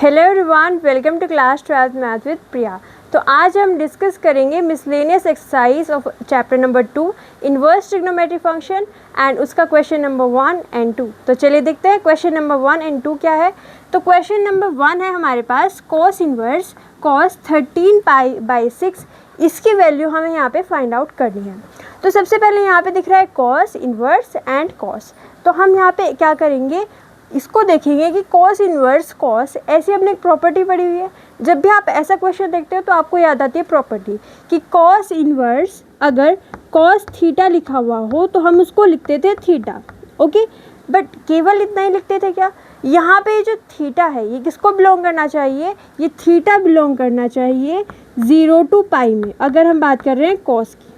Hello everyone, welcome to class 12 math with Priya. तो आज हम डिस्कस करेंगे miscellaneous exercise of chapter number 2 inverse trigonometry function and उसका question number 1 and 2। तो चलिए देखते हैं क्वेश्चन नंबर 1 एंड 2 क्या है। तो क्वेश्चन नंबर 1 है हमारे पास कॉस इनवर्स कॉस 13π/6, इसकी वैल्यू हमें यहाँ पे फाइंड आउट करनी है। तो सबसे पहले यहाँ पे दिख रहा है कॉस इनवर्स एंड कॉस। तो हम यहाँ पे क्या करेंगे, इसको देखेंगे कि कॉस इनवर्स कॉस ऐसी अपने एक प्रॉपर्टी पड़ी हुई है। जब भी आप ऐसा क्वेश्चन देखते हो तो आपको याद आती है प्रॉपर्टी कि कॉस इनवर्स अगर कॉस थीटा लिखा हुआ हो तो हम उसको लिखते थे थीटा, ओके। बट केवल इतना ही लिखते थे क्या? यहाँ पे जो थीटा है ये किसको बिलोंग करना चाहिए? ये थीटा बिलोंग करना चाहिए 0 to π में, अगर हम बात कर रहे हैं कॉस की।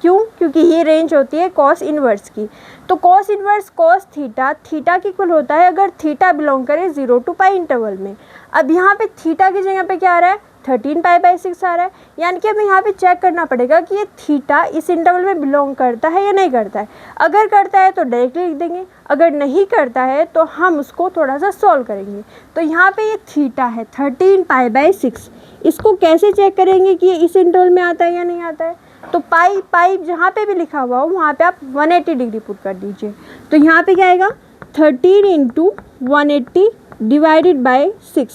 क्यों? क्योंकि ये रेंज होती है कॉस इनवर्स की। तो cos inverse cos theta theta की इक्वल होता है अगर थीटा बिलोंग करे 0 to π इंटरवल में। अब यहाँ पे थीटा की जगह पे क्या आ रहा है? 13π/6 आ रहा है। यानी कि हमें यहाँ पे चेक करना पड़ेगा कि ये थीटा इस इंटरवल में बिलोंग करता है या नहीं करता है। अगर करता है तो डायरेक्टली लिख देंगे, अगर नहीं करता है तो हम उसको थोड़ा सा सॉल्व करेंगे। तो यहाँ पे ये थीटा है 13π/6, इसको कैसे चेक करेंगे कि ये इस इंटरवल में आता है या नहीं आता है? तो पाई जहाँ पे भी लिखा हुआ हो वहाँ पे आप 180 डिग्री पुट कर दीजिए। तो यहाँ पे क्या आएगा? 13 × 180 डिवाइडेड बाय 6।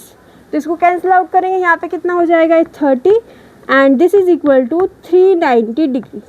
तो इसको कैंसिल आउट करेंगे, यहाँ पे कितना हो जाएगा? 30 and this is equal to 390 degree.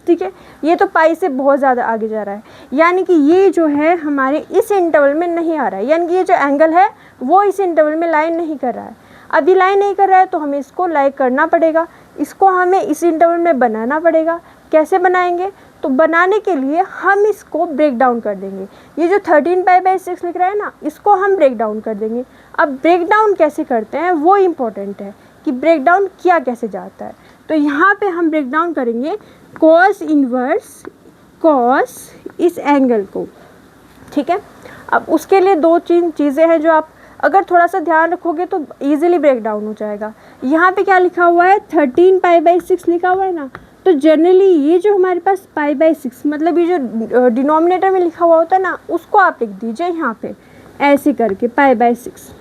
ठीक है, ये तो पाई से बहुत ज़्यादा आगे जा रहा है, यानी कि ये जो है हमारे इस इंटरवल में नहीं आ रहा है, यानी कि ये जो एंगल है वो इस इंटरवल में लाइन नहीं कर रहा है। अभी लाइन नहीं कर रहा है तो हमें इसको लाइन करना पड़ेगा, इसको हमें इस इंटरवल में बनाना पड़ेगा। कैसे बनाएंगे? तो बनाने के लिए हम इसको ब्रेक डाउन कर देंगे। ये जो 13π/6 लिख रहा है ना, इसको हम ब्रेक डाउन कर देंगे। अब ब्रेक डाउन कैसे करते हैं वो इम्पोर्टेंट है कि ब्रेक डाउन किया कैसे जाता है। तो यहाँ पे हम ब्रेक डाउन करेंगे कॉस इनवर्स कॉस इस एंगल को, ठीक है। अब उसके लिए दो चीज़ें हैं जो आप अगर थोड़ा सा ध्यान रखोगे तो इजीली ब्रेक डाउन हो जाएगा। यहाँ पे क्या लिखा हुआ है? 13π/6 लिखा हुआ है ना। तो जनरली ये जो हमारे पास π/6 मतलब ये जो डिनोमिनेटर में लिखा हुआ होता है ना, उसको आप लिख दीजिए यहाँ पे ऐसे करके π/6,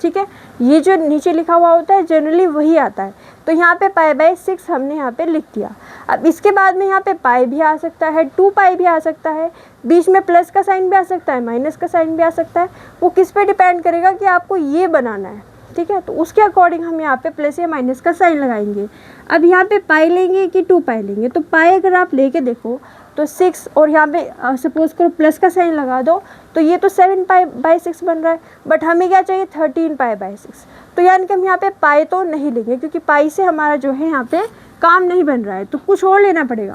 ठीक है। ये जो नीचे लिखा हुआ होता है जनरली वही आता है। तो यहाँ पे π/6 हमने यहाँ पे लिख दिया। अब इसके बाद में यहाँ पे पाई भी आ सकता है, 2π भी आ सकता है, बीच में प्लस का साइन भी आ सकता है, माइनस का साइन भी आ सकता है। वो किस पे डिपेंड करेगा कि आपको ये बनाना है, ठीक है। तो उसके अकॉर्डिंग हम यहाँ पे प्लस या माइनस का साइन लगाएंगे। अब यहाँ पे पाई लेंगे कि 2π लेंगे? तो पाई अगर आप लेके देखो तो 6 और यहाँ पे सपोज करो प्लस का साइन लगा दो तो ये तो 7π/6 बन रहा है। बट हमें क्या चाहिए? 13π/6। तो यानी कि हम यहाँ पे पाई तो नहीं लेंगे क्योंकि पाई से हमारा जो है यहाँ पे काम नहीं बन रहा है, तो कुछ और लेना पड़ेगा,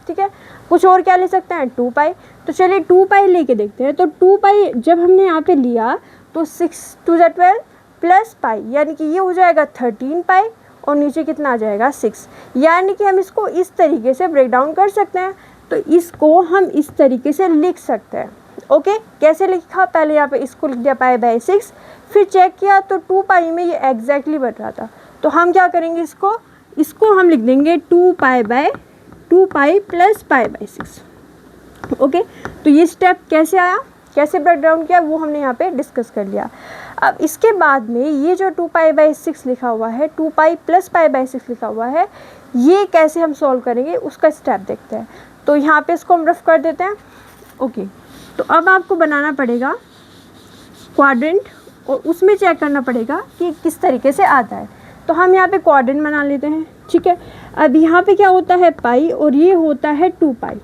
ठीक है। कुछ और क्या ले सकते हैं? 2π। तो चलिए 2π लेके देखते हैं। तो 2π जब हमने यहाँ पे लिया तो 6 2 = 12 प्लस पाई, यानी कि ये हो जाएगा 13π और नीचे कितना आ जाएगा? 6। यानी कि हम इसको इस तरीके से ब्रेक डाउन कर सकते हैं। तो इसको हम इस तरीके से लिख सकते हैं, ओके। कैसे लिखा? पहले यहाँ पे इसको लिख दिया π/6, फिर चेक किया तो 2π में ये एग्जैक्टली बन रहा था। तो हम क्या करेंगे, इसको हम लिख देंगे 2π प्लस π/6, ओके। तो ये स्टेप कैसे आया, कैसे ब्रेक डाउन किया वो हमने यहाँ पे डिस्कस कर लिया। अब इसके बाद में ये जो 2π/6 लिखा हुआ है, 2π प्लस π/6 लिखा हुआ है, ये कैसे हम सॉल्व करेंगे उसका स्टेप देखते हैं। तो यहाँ पे इसको हम रफ कर देते हैं, ओके। तो अब आपको बनाना पड़ेगा क्वाड्रेंट और उसमें चेक करना पड़ेगा कि किस तरीके से आता है। तो हम यहाँ पे क्वाड्रेंट बना लेते हैं, ठीक है। अब यहाँ पे क्या होता है? पाई और ये होता है 2π,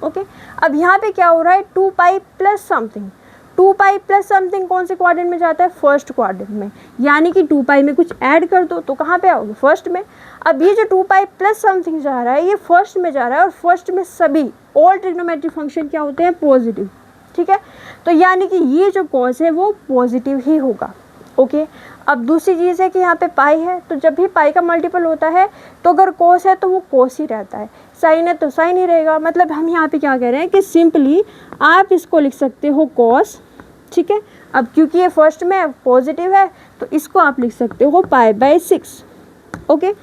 ओके। अब यहाँ पे क्या हो रहा है? 2π प्लस समथिंग। 2π प्लस समथिंग कौन से क्वाड्रेंट में जाता है? फर्स्ट क्वाड्रेंट में। यानी कि 2π में कुछ ऐड कर दो तो कहाँ पे आओगे? फर्स्ट में। अब ये जो 2π प्लस समथिंग जा रहा है ये फर्स्ट में जा रहा है और फर्स्ट में सभी ऑल ट्रिग्नोमेट्री फंक्शन क्या होते हैं? पॉजिटिव, ठीक है। तो यानी कि ये जो कॉस है वो पॉजिटिव ही होगा, ओके। अब दूसरी चीज़ है कि यहाँ पे पाई है, तो जब भी पाई का मल्टीपल होता है तो अगर कॉस है तो वो कॉस ही रहता है, साइन है तो साइन ही रहेगा। मतलब हम यहाँ पे क्या कह रहे हैं कि सिंपली आप इसको लिख सकते हो कॉस, ठीक है। अब क्योंकि ये फर्स्ट में पॉजिटिव है तो इसको आप लिख सकते हो π/6, ओके।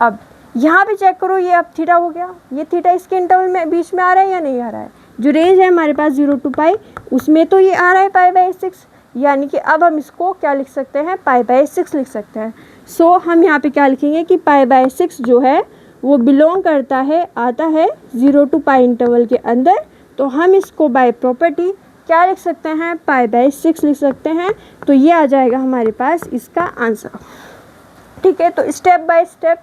अब यहाँ पे चेक करो, ये अब थीटा हो गया, ये थीटा इसके इंटरवल में बीच में आ रहा है या नहीं आ रहा है? जो रेंज है हमारे पास 0 to π उसमें तो ये आ रहा है π/6, यानी कि अब हम इसको क्या लिख सकते हैं, पाई बाय 6 लिख सकते हैं। सो हम यहाँ पे क्या लिखेंगे कि पाई बाय 6 जो है वो बिलोंग करता है, आता है 0 to पाई इंटरवल के अंदर। तो हम इसको बाय प्रॉपर्टी क्या लिख सकते हैं, पाई बाय 6 लिख सकते हैं। तो ये आ जाएगा हमारे पास इसका आंसर। ठीक है, तो स्टेप बाय स्टेप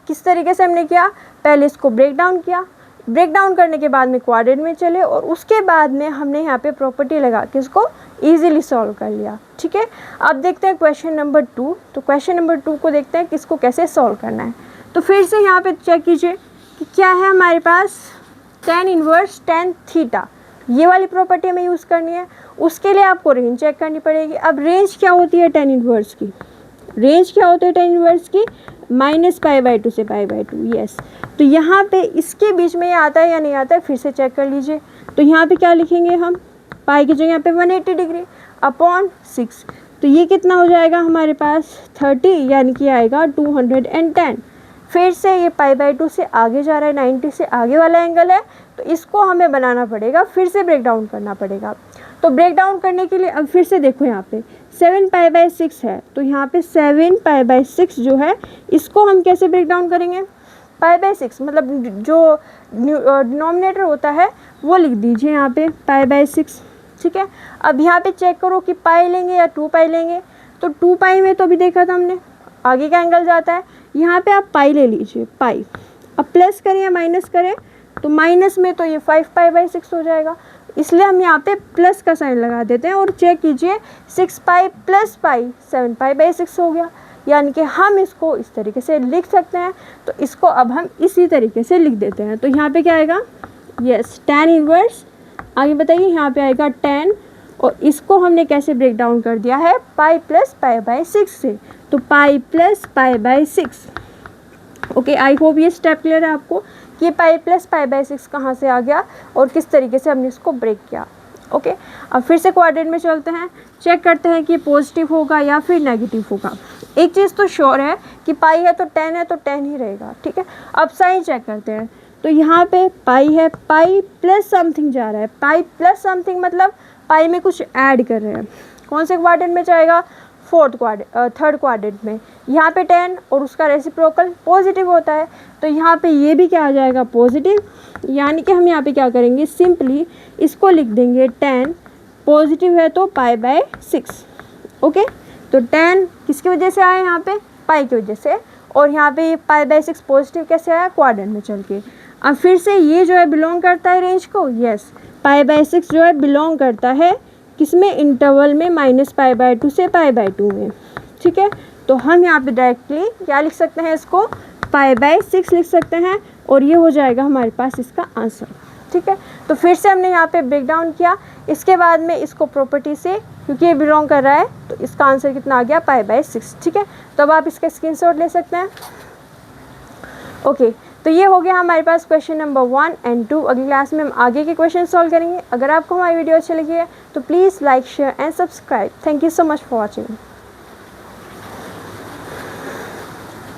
किस तरीके से हमने किया, पहले इसको ब्रेक डाउन किया, ब्रेक डाउन करने के बाद में क्वाड्रेंट में चले और उसके बाद में हमने यहाँ पे प्रॉपर्टी लगा के इसको ईजिली सॉल्व कर लिया। ठीक है, अब देखते हैं क्वेश्चन नंबर 2। तो क्वेश्चन नंबर 2 को देखते हैं कि इसको कैसे सॉल्व करना है। तो फिर से यहाँ पे चेक कीजिए कि क्या है हमारे पास, tan इनवर्स tan थीटा, ये वाली प्रॉपर्टी हमें यूज़ करनी है। उसके लिए आपको रेंज चेक करनी पड़ेगी। अब रेंज क्या होती है tan इनवर्स की, रेंज क्या होती है tan इनवर्स की, -π/2 से π/2। यस, तो यहाँ पे इसके बीच में ये आता है या नहीं आता है, फिर से चेक कर लीजिए। तो यहाँ पे क्या लिखेंगे हम, पाई की जगह यहाँ पे 180 डिग्री अपॉन 6। तो ये कितना हो जाएगा हमारे पास 30, यानी कि आएगा 210। फिर से ये π/2 से आगे जा रहा है, 90 से आगे वाला एंगल है, तो इसको हमें बनाना पड़ेगा, फिर से ब्रेक डाउन करना पड़ेगा। तो ब्रेक डाउन करने के लिए अब फिर से देखो यहाँ पे 7π/6 है, तो यहाँ पे 7π/6 जो है इसको हम कैसे ब्रेक डाउन करेंगे, π/6 मतलब जो डिनोमिनेटर होता है वो लिख दीजिए यहाँ पे π/6। ठीक है, अब यहाँ पे चेक करो कि पाई लेंगे या 2 पाई लेंगे। तो 2 पाई में तो अभी देखा था हमने आगे का एंगल जाता है, यहाँ पे आप पाई ले लीजिए, पाई। अब प्लस करें या माइनस करें, तो माइनस में तो ये 5π/6 हो जाएगा, इसलिए हम यहाँ पे प्लस का साइन लगा देते हैं और चेक कीजिए 6π + पाई 7π/6 हो गया। यानी कि हम इसको इस तरीके से लिख सकते हैं। तो इसको अब हम इसी तरीके से लिख देते हैं। तो यहाँ पे क्या आएगा, यस tan इनवर्स, आगे बताइए यहाँ पे आएगा tan, और इसको हमने कैसे ब्रेक डाउन कर दिया है, पाई + π/6 से, तो पाई + π/6। ओके, आई होप ये स्टेप क्लियर है आपको कि ये पाई + π/6 कहाँ से आ गया और किस तरीके से हमने इसको ब्रेक किया। ओके, अब फिर से क्वाड्रेंट में चलते हैं, चेक करते हैं कि ये पॉजिटिव होगा या फिर नेगेटिव होगा। एक चीज़ तो श्योर है कि पाई है तो tan ही रहेगा। ठीक है, अब साइन चेक करते हैं। तो यहाँ पे पाई है, पाई प्लस समथिंग जा रहा है, पाई प्लस समथिंग मतलब पाई में कुछ ऐड कर रहे हैं। कौन से क्वाड्रेंट में जाएगा, थर्ड क्वाड्रेंट में। यहाँ पे tan और उसका रेसिप्रोकल पॉजिटिव होता है, तो यहाँ पे ये भी क्या आ जाएगा, पॉजिटिव। यानी कि हम यहाँ पे क्या करेंगे, सिंपली इसको लिख देंगे tan, पॉजिटिव है तो π/6। ओके, तो tan किसकी वजह से आया यहाँ पे, पाई की वजह से, और यहाँ पे ये π/6 पॉजिटिव कैसे आया, क्वाड्रेंट में चल के। अब फिर से ये जो है बिलोंग करता है रेंज को, यस, π/6 जो है बिलोंग करता है किसमें, इंटरवल में -π/2 से π/2 में। ठीक है, तो हम यहाँ पे डायरेक्टली क्या लिख सकते हैं, इसको π/6 लिख सकते हैं और ये हो जाएगा हमारे पास इसका आंसर। ठीक है, तो फिर से हमने यहाँ पे ब्रेक डाउन किया, इसके बाद में इसको प्रॉपर्टी से, क्योंकि ये बिलोंग कर रहा है तो इसका आंसर कितना आ गया, π/6। ठीक है, तो अब आप इसका स्क्रीनशॉट ले सकते हैं। ओके, तो ये हो गया हमारे पास क्वेश्चन नंबर 1 और 2। अगली क्लास में हम आगे के क्वेश्चन सॉल्व करेंगे। अगर आपको हमारी वीडियो अच्छी लगी है तो please like, share and subscribe. Thank you so much for watching.